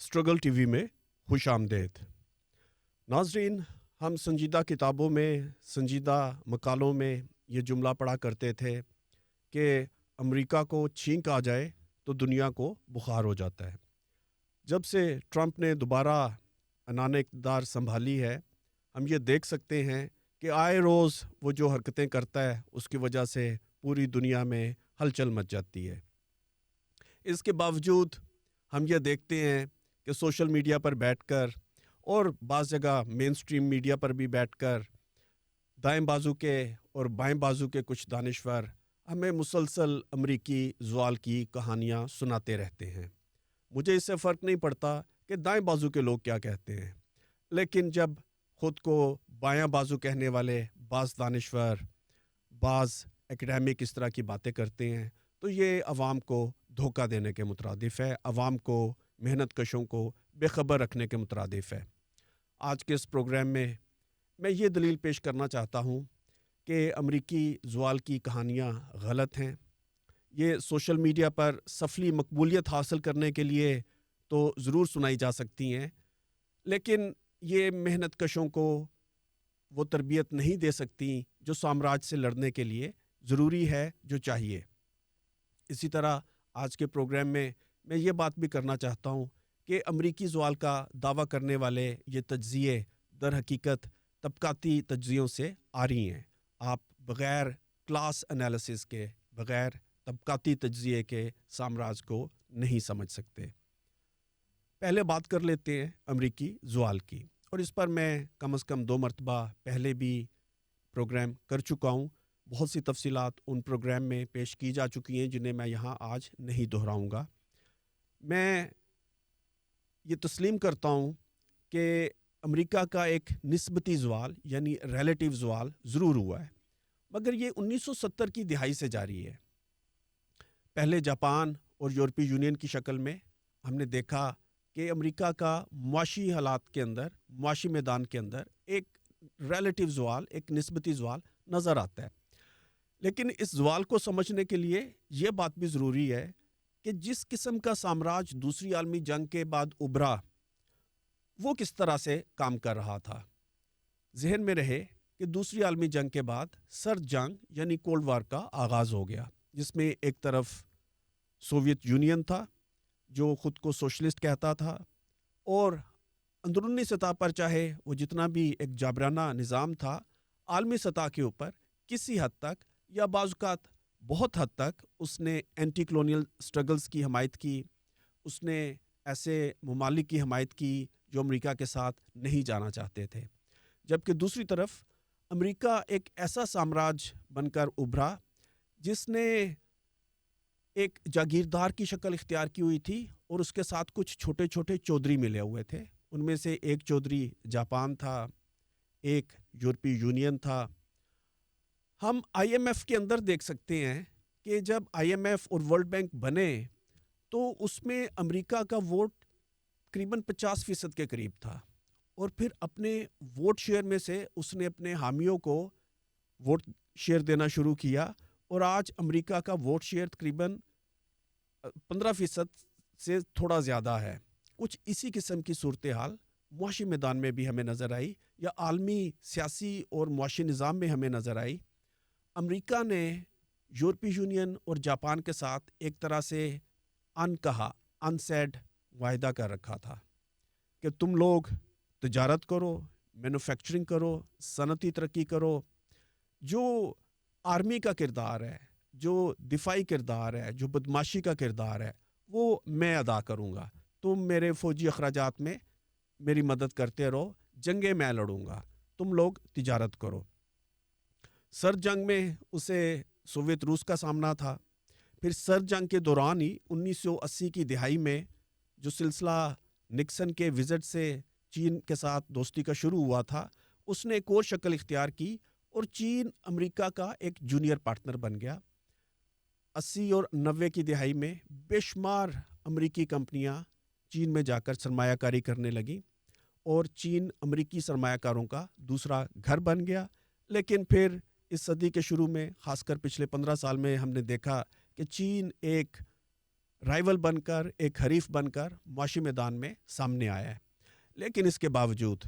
Struggle T V میں خوش آمدید ناظرین. ہم سنجیدہ کتابوں میں سنجیدہ مقالوں میں یہ جملہ پڑھا کرتے تھے کہ امریکہ کو چھینک آ جائے تو دنیا کو بخار ہو جاتا ہے. جب سے ٹرمپ نے دوبارہ عنان اقتدار سنبھالی ہے، ہم یہ دیکھ سکتے ہیں کہ آئے روز وہ جو حرکتیں کرتا ہے اس کی وجہ سے پوری دنیا میں ہلچل مچ جاتی ہے. اس کے باوجود ہم یہ دیکھتے ہیں کہ سوشل میڈیا پر بیٹھ کر اور بعض جگہ مین سٹریم میڈیا پر بھی بیٹھ کر دائیں بازو کے اور بائیں بازو کے کچھ دانشور ہمیں مسلسل امریکی زوال کی کہانیاں سناتے رہتے ہیں. مجھے اس سے فرق نہیں پڑتا کہ دائیں بازو کے لوگ کیا کہتے ہیں، لیکن جب خود کو بایاں بازو کہنے والے بعض دانشور، بعض اکیڈیمک اس طرح کی باتیں کرتے ہیں تو یہ عوام کو دھوکہ دینے کے مترادف ہے، عوام کو، محنت کشوں کو بے خبر رکھنے کے مترادف ہے. آج کے اس پروگرام میں یہ دلیل پیش کرنا چاہتا ہوں کہ امریکی زوال کی کہانیاں غلط ہیں. یہ سوشل میڈیا پر سفلی مقبولیت حاصل کرنے کے لیے تو ضرور سنائی جا سکتی ہیں، لیکن یہ محنت کشوں کو وہ تربیت نہیں دے سکتی جو سامراج سے لڑنے کے لیے ضروری ہے، جو چاہیے. اسی طرح آج کے پروگرام میں یہ بات بھی کرنا چاہتا ہوں کہ امریکی زوال کا دعویٰ کرنے والے یہ تجزیے در حقیقت طبقاتی تجزیوں سے آ رہی ہیں. آپ بغیر کلاس انالیسس کے، بغیر طبقاتی تجزیے کے سامراج کو نہیں سمجھ سکتے. پہلے بات کر لیتے ہیں امریکی زوال کی، اور اس پر میں کم از کم 2 مرتبہ پہلے بھی پروگرام کر چکا ہوں. بہت سی تفصیلات ان پروگرام میں پیش کی جا چکی ہیں جنہیں میں یہاں آج نہیں دہراؤں گا. میں یہ تسلیم کرتا ہوں کہ امریکہ کا ایک نسبتی زوال یعنی ریلیٹیو زوال ضرور ہوا ہے، مگر یہ 1970 کی دہائی سے جاری ہے. پہلے جاپان اور یورپی یونین کی شکل میں ہم نے دیکھا کہ امریکہ کا معاشی حالات کے اندر، معاشی میدان کے اندر ایک ریلیٹیو زوال، ایک نسبتی زوال نظر آتا ہے. لیکن اس زوال کو سمجھنے کے لیے یہ بات بھی ضروری ہے کہ جس قسم کا سامراج دوسری عالمی جنگ کے بعد ابھرا، وہ کس طرح سے کام کر رہا تھا. ذہن میں رہے کہ دوسری عالمی جنگ کے بعد سرد جنگ یعنی کولڈ وار کا آغاز ہو گیا، جس میں ایک طرف سوویت یونین تھا جو خود کو سوشلسٹ کہتا تھا، اور اندرونی سطح پر چاہے وہ جتنا بھی ایک جابرانہ نظام تھا، عالمی سطح کے اوپر کسی حد تک یا بعض اوقات بہت حد تک اس نے اینٹی کلونیل سٹرگلز کی حمایت کی. اس نے ایسے ممالک کی حمایت کی جو امریکہ کے ساتھ نہیں جانا چاہتے تھے. جبکہ دوسری طرف امریکہ ایک ایسا سامراج بن کر ابھرا جس نے ایک جاگیردار کی شکل اختیار کی ہوئی تھی، اور اس کے ساتھ کچھ چھوٹے چھوٹے چودھری ملے ہوئے تھے. ان میں سے ایک چودھری جاپان تھا، ایک یورپی یونین تھا. ہم آئی ایم ایف کے اندر دیکھ سکتے ہیں کہ جب آئی ایم ایف اور ورلڈ بینک بنے تو اس میں امریکہ کا ووٹ تقریباً 50% کے قریب تھا، اور پھر اپنے ووٹ شیئر میں سے اس نے اپنے حامیوں کو ووٹ شیئر دینا شروع کیا، اور آج امریکہ کا ووٹ شیئر تقریباً 15% سے تھوڑا زیادہ ہے. کچھ اسی قسم کی صورتحال معاشی میدان میں بھی ہمیں نظر آئی، یا عالمی سیاسی اور معاشی نظام میں ہمیں نظر آئی. امریکہ نے یورپی یونین اور جاپان کے ساتھ ایک طرح سے کہا انسیڈ معاہدہ کر رکھا تھا کہ تم لوگ تجارت کرو، مینوفیکچرنگ کرو، صنعتی ترقی کرو. جو آرمی کا کردار ہے، جو دفاعی کردار ہے، جو بدماشی کا کردار ہے، وہ میں ادا کروں گا. تم میرے فوجی اخراجات میں میری مدد کرتے رہو، جنگیں میں لڑوں گا، تم لوگ تجارت کرو. سرد جنگ میں اسے سوویت روس کا سامنا تھا. پھر سرد جنگ کے دوران ہی 1980 کی دہائی میں جو سلسلہ نکسن کے وزٹ سے چین کے ساتھ دوستی کا شروع ہوا تھا، اس نے ایک اور شکل اختیار کی، اور چین امریکہ کا ایک جونیئر پارٹنر بن گیا. 80 اور 90 کی دہائی میں بے شمار امریکی کمپنیاں چین میں جا کر سرمایہ کاری کرنے لگیں، اور چین امریکی سرمایہ کاروں کا دوسرا گھر بن گیا. لیکن پھر اس صدی کے شروع میں، خاص کر پچھلے 15 سال میں، ہم نے دیکھا کہ چین ایک رائیول بن کر ایک حریف بن کر معاشی میدان میں سامنے آیا ہے. لیکن اس کے باوجود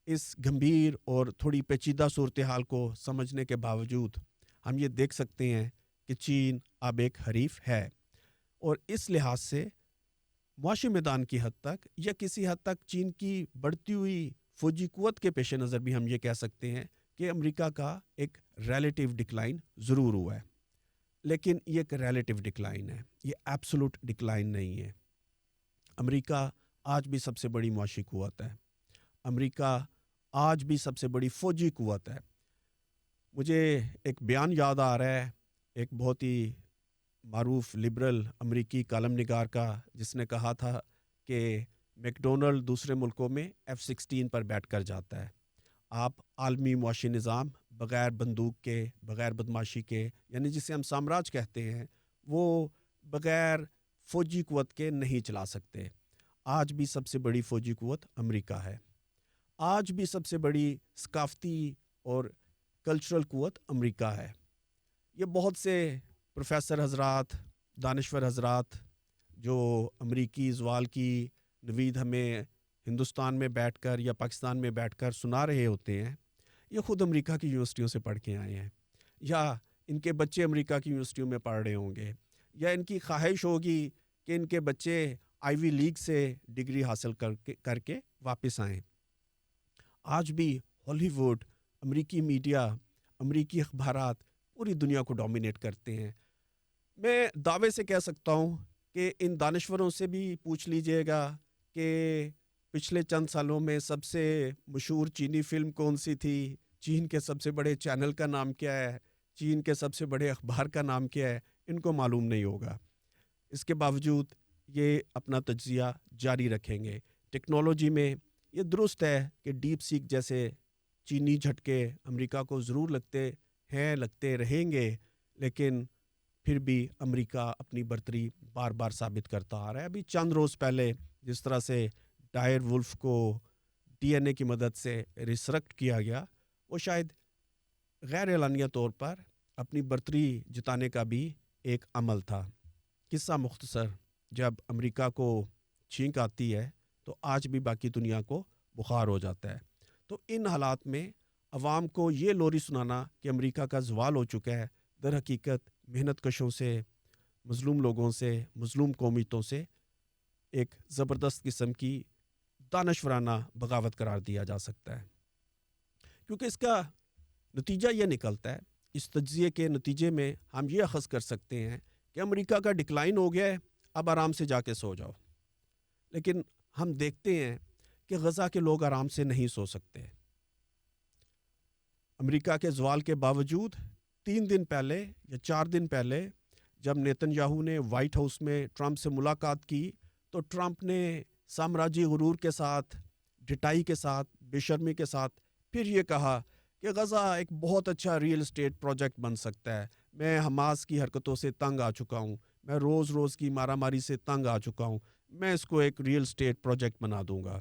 اس گھمبیر اور تھوڑی پیچیدہ صورتحال کو سمجھنے کے باوجود ہم یہ دیکھ سکتے ہیں کہ چین اب ایک حریف ہے، اور اس لحاظ سے معاشی میدان کی حد تک یا کسی حد تک چین کی بڑھتی ہوئی فوجی قوت کے پیش نظر بھی ہم یہ کہہ سکتے ہیں کہ امریکہ کا ایک ریلیٹیو ڈکلائن ضرور ہوا ہے. لیکن یہ ایک ریلیٹیو ڈکلائن ہے، یہ ایبسولوٹ ڈکلائن نہیں ہے. امریکہ آج بھی سب سے بڑی معاشی قوت ہے، امریکہ آج بھی سب سے بڑی فوجی قوت ہے. مجھے ایک بیان یاد آ رہا ہے ایک بہت ہی معروف لبرل امریکی کالم نگار کا، جس نے کہا تھا کہ میکڈونلڈ دوسرے ملکوں میں F-16 پر بیٹھ کر جاتا ہے. آپ عالمی معاشی نظام بغیر بندوق کے، بغیر بدماشی کے، یعنی جسے ہم سامراج کہتے ہیں، وہ بغیر فوجی قوت کے نہیں چلا سکتے. آج بھی سب سے بڑی فوجی قوت امریکہ ہے، آج بھی سب سے بڑی ثقافتی اور کلچرل قوت امریکہ ہے. یہ بہت سے پروفیسر حضرات، دانشور حضرات جو امریکی زوال کی نوید ہمیں ہندوستان میں بیٹھ کر یا پاکستان میں بیٹھ کر سنا رہے ہوتے ہیں، یہ خود امریکہ کی یونیورسٹیوں سے پڑھ کے آئے ہیں، یا ان کے بچے امریکہ کی یونیورسٹیوں میں پڑھ رہے ہوں گے، یا ان کی خواہش ہوگی کہ ان کے بچے آئی لیگ سے ڈگری حاصل کر کے واپس آئیں. آج بھی ہالی ووڈ، امریکی میڈیا، امریکی اخبارات پوری دنیا کو ڈومینیٹ کرتے ہیں. میں دعوے سے کہہ سکتا ہوں کہ ان دانشوروں سے بھی پوچھ لیجئے گا کہ پچھلے چند سالوں میں سب سے مشہور چینی فلم کون سی تھی، چین کے سب سے بڑے چینل کا نام کیا ہے، چین کے سب سے بڑے اخبار کا نام کیا ہے، ان کو معلوم نہیں ہوگا. اس کے باوجود یہ اپنا تجزیہ جاری رکھیں گے. ٹیکنالوجی میں یہ درست ہے کہ ڈیپ سیک جیسے چینی جھٹکے امریکہ کو ضرور لگتے ہیں، لگتے رہیں گے، لیکن پھر بھی امریکہ اپنی برتری بار بار ثابت کرتا آ رہا ہے. ابھی چند روز پہلے جس طرح سے ڈائر وولف کو ڈی این اے کی مدد سے ریسرکٹ کیا گیا، وہ شاید غیر اعلانیہ طور پر اپنی برتری جتانے کا بھی ایک عمل تھا. قصہ مختصر، جب امریکہ کو چھینک آتی ہے تو آج بھی باقی دنیا کو بخار ہو جاتا ہے. تو ان حالات میں عوام کو یہ لوری سنانا کہ امریکہ کا زوال ہو چکا ہے، در حقیقت محنت کشوں سے، مظلوم لوگوں سے، مظلوم قومیتوں سے ایک زبردست قسم کی دانشورانہ بغاوت قرار دیا جا سکتا ہے. کیونکہ اس کا نتیجہ یہ نکلتا ہے، اس تجزیے کے نتیجے میں ہم یہ اخذ کر سکتے ہیں کہ امریکہ کا ڈکلائن ہو گیا ہے، اب آرام سے جا کے سو جاؤ. لیکن ہم دیکھتے ہیں کہ غزہ کے لوگ آرام سے نہیں سو سکتے. امریکہ کے زوال کے باوجود 3 دن پہلے یا 4 دن پہلے جب نیتن یاہو نے وائٹ ہاؤس میں ٹرمپ سے ملاقات کی، تو ٹرمپ نے سامراجی غرور کے ساتھ، ڈٹائی کے ساتھ، بے شرمی کے ساتھ پھر یہ کہا کہ غزہ ایک بہت اچھا ریئل اسٹیٹ پروجیکٹ بن سکتا ہے. میں حماس کی حرکتوں سے تنگ آ چکا ہوں، میں روز روز کی مارا ماری سے تنگ آ چکا ہوں، میں اس کو ایک ریئل اسٹیٹ پروجیکٹ بنا دوں گا.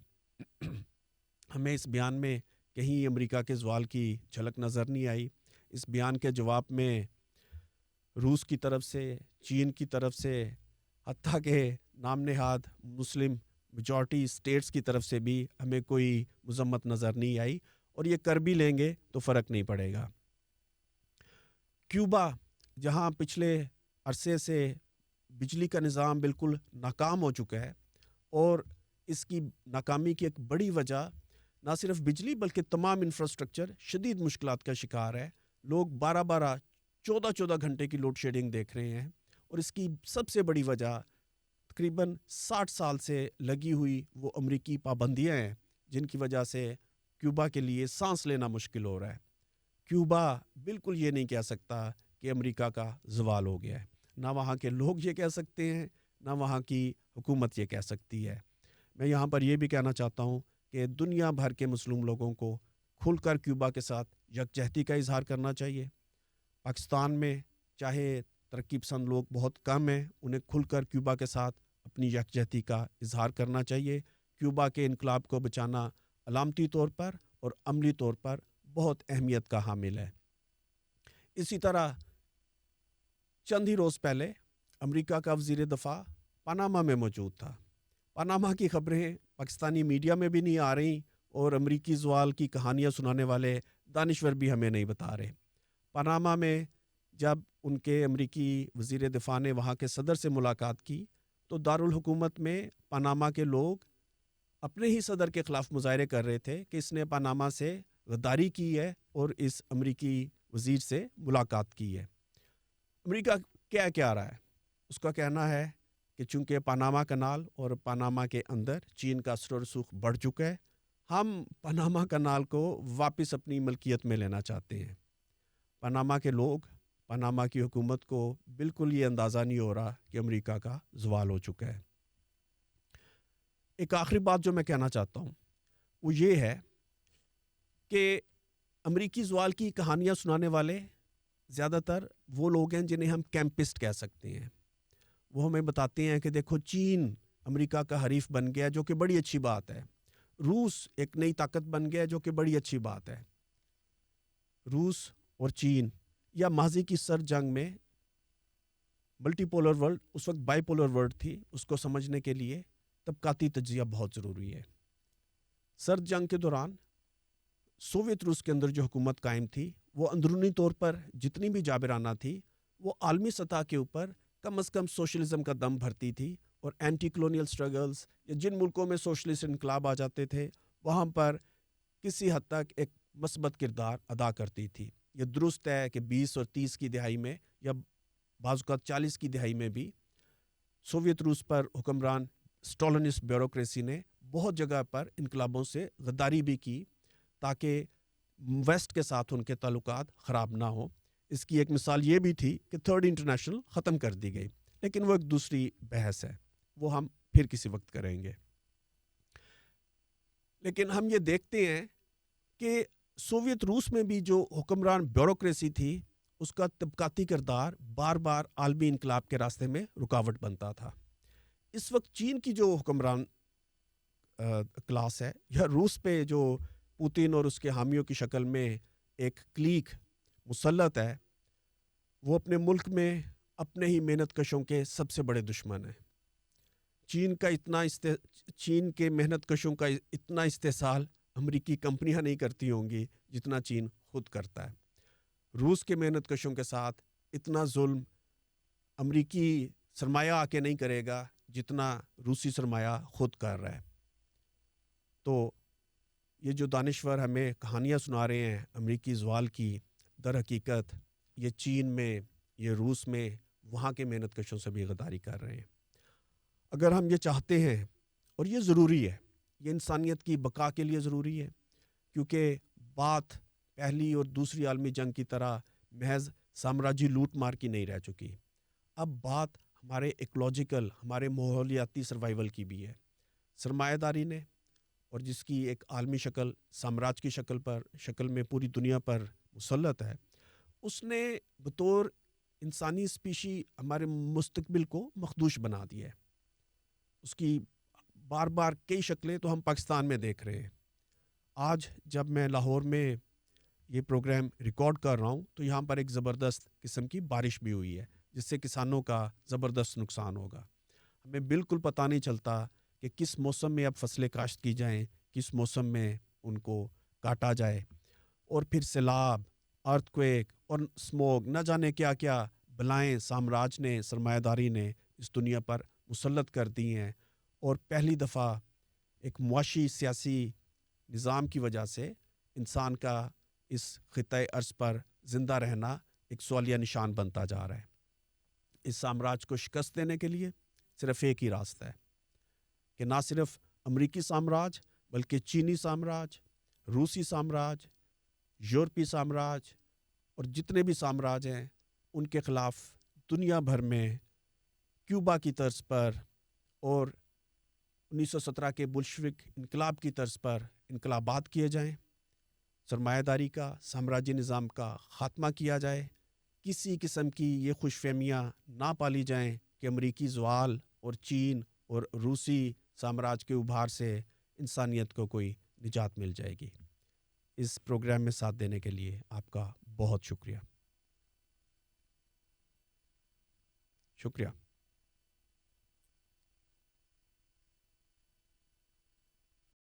ہمیں اس بیان میں کہیں امریکہ کے زوال کی جھلک نظر نہیں آئی. اس بیان کے جواب میں روس کی طرف سے، چین کی طرف سے، حتیٰ کہ نام نہاد مسلم میجورٹی اسٹیٹس کی طرف سے بھی ہمیں کوئی مذمت نظر نہیں آئی، اور یہ کر بھی لیں گے تو فرق نہیں پڑے گا. کیوبا، جہاں پچھلے عرصے سے بجلی کا نظام بالکل ناکام ہو چکا ہے، اور اس کی ناکامی کی ایک بڑی وجہ نہ صرف بجلی بلکہ تمام انفراسٹرکچر شدید مشکلات کا شکار ہے. لوگ 14 گھنٹے کی لوڈ شیڈنگ دیکھ رہے ہیں، اور اس کی سب سے بڑی وجہ تقریباً 60 سال سے لگی ہوئی وہ امریکی پابندیاں ہیں، جن کی وجہ سے کیوبا کے لیے سانس لینا مشکل ہو رہا ہے. کیوبا بالکل یہ نہیں کہہ سکتا کہ امریکہ کا زوال ہو گیا ہے، نہ وہاں کے لوگ یہ کہہ سکتے ہیں، نہ وہاں کی حکومت یہ کہہ سکتی ہے. میں یہاں پر یہ بھی کہنا چاہتا ہوں کہ دنیا بھر کے مظلوم لوگوں کو کھل کر کیوبا کے ساتھ یکجہتی کا اظہار کرنا چاہیے. پاکستان میں چاہے ترقی پسند لوگ بہت کم ہیں، انہیں کھل کر کیوبا کے ساتھ اپنی یکجہتی کا اظہار کرنا چاہیے. کیوبا کے انقلاب کو بچانا علامتی طور پر اور عملی طور پر بہت اہمیت کا حامل ہے. اسی طرح چند ہی روز پہلے امریکہ کا وزیر دفاع پاناما میں موجود تھا. پاناما کی خبریں پاکستانی میڈیا میں بھی نہیں آ رہی اور امریکی زوال کی کہانیاں سنانے والے دانشور بھی ہمیں نہیں بتا رہے. پاناما میں جب ان کے امریکی وزیر دفاع نے وہاں کے صدر سے ملاقات کی تو دارالحکومت میں پاناما کے لوگ اپنے ہی صدر کے خلاف مظاہرے کر رہے تھے کہ اس نے پاناما سے غداری کی ہے اور اس امریکی وزیر سے ملاقات کی ہے. امریکہ کیا رہا ہے؟ اس کا کہنا ہے کہ چونکہ پاناما کنال اور پاناما کے اندر چین کا اثر و رسوخ بڑھ چکا ہے، ہم پاناما کنال کو واپس اپنی ملکیت میں لینا چاہتے ہیں. پاناما کے لوگ، پاناما کی حکومت کو بالکل یہ اندازہ نہیں ہو رہا کہ امریکہ کا زوال ہو چکا ہے. ایک آخری بات جو میں کہنا چاہتا ہوں وہ یہ ہے کہ امریکی زوال کی کہانیاں سنانے والے زیادہ تر وہ لوگ ہیں جنہیں ہم کیمپسٹ کہہ سکتے ہیں. وہ ہمیں بتاتے ہیں کہ دیکھو چین امریکہ کا حریف بن گیا جو کہ بڑی اچھی بات ہے. روس ایک نئی طاقت بن گیا جو کہ بڑی اچھی بات ہے. روس اور چین یا ماضی کی سرد جنگ میں ملٹی پولر ورلڈ اس وقت بائی پولر ورلڈ تھی، اس کو سمجھنے کے لیے طبقاتی تجزیہ بہت ضروری ہے. سرد جنگ کے دوران سوویت روس کے اندر جو حکومت قائم تھی وہ اندرونی طور پر جتنی بھی جابرانہ تھی وہ عالمی سطح کے اوپر کم از کم سوشلزم کا دم بھرتی تھی اور اینٹی کلونیل سٹرگلز یا جن ملکوں میں سوشلسٹ انقلاب آ جاتے تھے وہاں پر کسی حد تک ایک مثبت کردار ادا کرتی تھی. یہ درست ہے کہ 20 اور 30 کی دہائی میں یا بعض اوقات 40 کی دہائی میں بھی سوویت روس پر حکمران اسٹالنسٹ بیوروکریسی نے بہت جگہ پر انقلابوں سے غداری بھی کی تاکہ ویسٹ کے ساتھ ان کے تعلقات خراب نہ ہوں. اس کی ایک مثال یہ بھی تھی کہ تھرڈ انٹرنیشنل ختم کر دی گئی، لیکن وہ ایک دوسری بحث ہے، وہ ہم پھر کسی وقت کریں گے. لیکن ہم یہ دیکھتے ہیں کہ سوویت روس میں بھی جو حکمران بیوروکریسی تھی اس کا طبقاتی کردار بار بار عالمی انقلاب کے راستے میں رکاوٹ بنتا تھا. اس وقت چین کی جو حکمران کلاس ہے یا روس پہ جو پوتین اور اس کے حامیوں کی شکل میں ایک کلیک مسلط ہے، وہ اپنے ملک میں اپنے ہی محنت کشوں کے سب سے بڑے دشمن ہیں. چین کے محنت کشوں کا اتنا استحصال امریکی کمپنیاں نہیں کرتی ہوں گی جتنا چین خود کرتا ہے. روس کے محنت کشوں کے ساتھ اتنا ظلم امریکی سرمایہ آ کے نہیں کرے گا جتنا روسی سرمایہ خود کر رہا ہے. تو یہ جو دانشور ہمیں کہانیاں سنا رہے ہیں امریکی زوال کی، در حقیقت یہ چین میں، یہ روس میں وہاں کے محنت کشوں سے بھی غداری کر رہے ہیں. اگر ہم یہ چاہتے ہیں، اور یہ ضروری ہے، یہ انسانیت کی بقا کے لیے ضروری ہے، کیونکہ بات پہلی اور دوسری عالمی جنگ کی طرح محض سامراجی لوٹ مار کی نہیں رہ چکی. اب بات ہمارے ایکولوجیکل، ہمارے ماحولیاتی سروائیول کی بھی ہے. سرمایہ داری نے، اور جس کی ایک عالمی شکل سامراج کی شکل میں پوری دنیا پر مسلط ہے، اس نے بطور انسانی اسپیشی ہمارے مستقبل کو مخدوش بنا دیا ہے. اس کی بار بار کئی شکلیں تو ہم پاکستان میں دیکھ رہے ہیں. آج جب میں لاہور میں یہ پروگرام ریکارڈ کر رہا ہوں تو یہاں پر ایک زبردست قسم کی بارش بھی ہوئی ہے جس سے کسانوں کا زبردست نقصان ہوگا. ہمیں بالکل پتہ نہیں چلتا کہ کس موسم میں اب فصلیں کاشت کی جائیں، کس موسم میں ان کو کاٹا جائے، اور پھر سیلاب، ارتھ کویک اور اسموگ، نہ جانے کیا کیا بلائیں سامراج نے، سرمایہ داری نے اس دنیا پر مسلط کر دی ہیں. اور پہلی دفعہ ایک معاشی سیاسی نظام کی وجہ سے انسان کا اس خطۂ ارض پر زندہ رہنا ایک سوالیہ نشان بنتا جا رہا ہے. اس سامراج کو شکست دینے کے لیے صرف ایک ہی راستہ ہے کہ نہ صرف امریکی سامراج بلکہ چینی سامراج، روسی سامراج، یورپی سامراج اور جتنے بھی سامراج ہیں ان کے خلاف دنیا بھر میں کیوبا کی طرز پر اور 1917 کے بلشوک انقلاب کی طرز پر انقلابات کیے جائیں. سرمایہ داری کا، سامراجی نظام کا خاتمہ کیا جائے. کسی قسم کی یہ خوش فہمیاں نہ پالی جائیں کہ امریکی زوال اور چین اور روسی سامراج کے ابھار سے انسانیت کو کوئی نجات مل جائے گی. اس پروگرام میں ساتھ دینے کے لیے آپ کا بہت شکریہ.